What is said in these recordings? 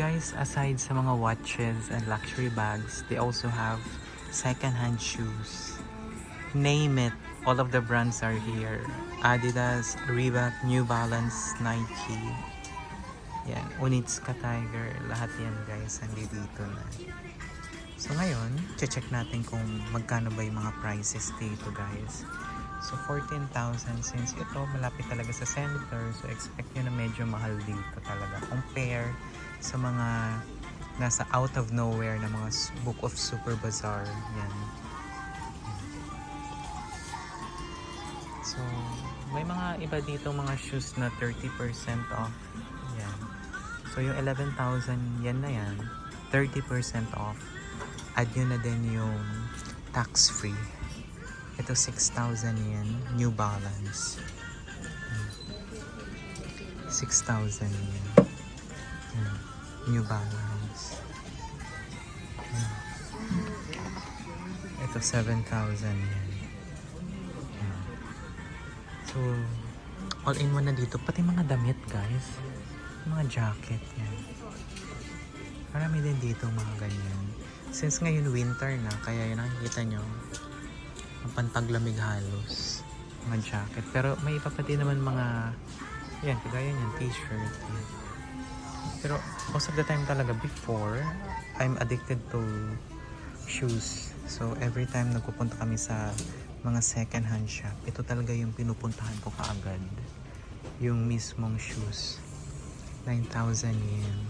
guys, aside sa mga watches and luxury bags, they also have second-hand shoes. Name it, all of the brands are here. Adidas, Reebok, New Balance, Nike. Yan, Onitsuka Tiger, lahat yan guys, nandito na. So ngayon, check natin kung magkano ba yung mga prices dito guys. So 14,000, since ito malapit talaga sa center, so expect nyo na medyo mahal dito talaga. Compare sa mga nasa out of nowhere na mga Book of Super Bazaar. Yan. So may mga iba dito mga shoes na 30% off. Yan. So yung 11,000 yan na yan, 30% off. Add nyo na din yung tax free. Ito 6,000 yen, New Balance. 6,000 yen. New Balance. Ito 7,000 yen. So, all in one na dito. Pati mga damit guys. Mga jacket yan. Marami din dito mga ganyan. Since ngayon winter na, kaya yun nakikita nyo. Ang pantaglamig halos mga jacket, pero may iba pa din naman mga yan, kagaya niyan, t-shirt yan. Pero most of the time talaga before, I'm addicted to shoes, so every time nagpupunta kami sa mga second hand shop, ito talaga yung pinupuntahan ko kaagad, yung mismong shoes. 9,000 yen.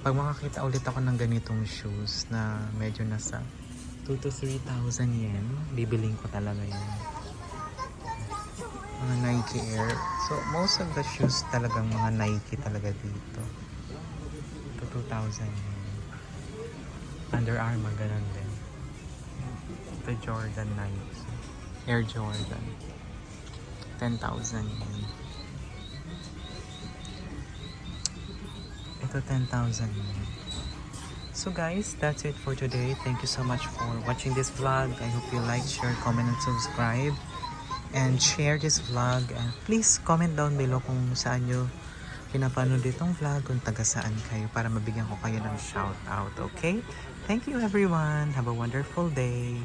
Pag makakita ulit ako ng ganitong shoes na medyo nasa 2,000 to 3,000 yen, bibiling ko talaga yan. Mga Nike Air. So, most of the shoes talagang mga Nike talaga dito. Ito 2,000 yen. Under Armour, ganun din. Ito Jordan Nike. Air Jordan. 10,000 yen. Ito 10,000 yen. So guys, that's it for today. Thank you so much for watching this vlog. I hope you like, share, comment, and subscribe. And share this vlog. And please comment down below kung saan nyo pinapanood itong vlog, kung taga saan kayo, para mabigyan ko kayo ng shout out. Okay? Thank you everyone. Have a wonderful day.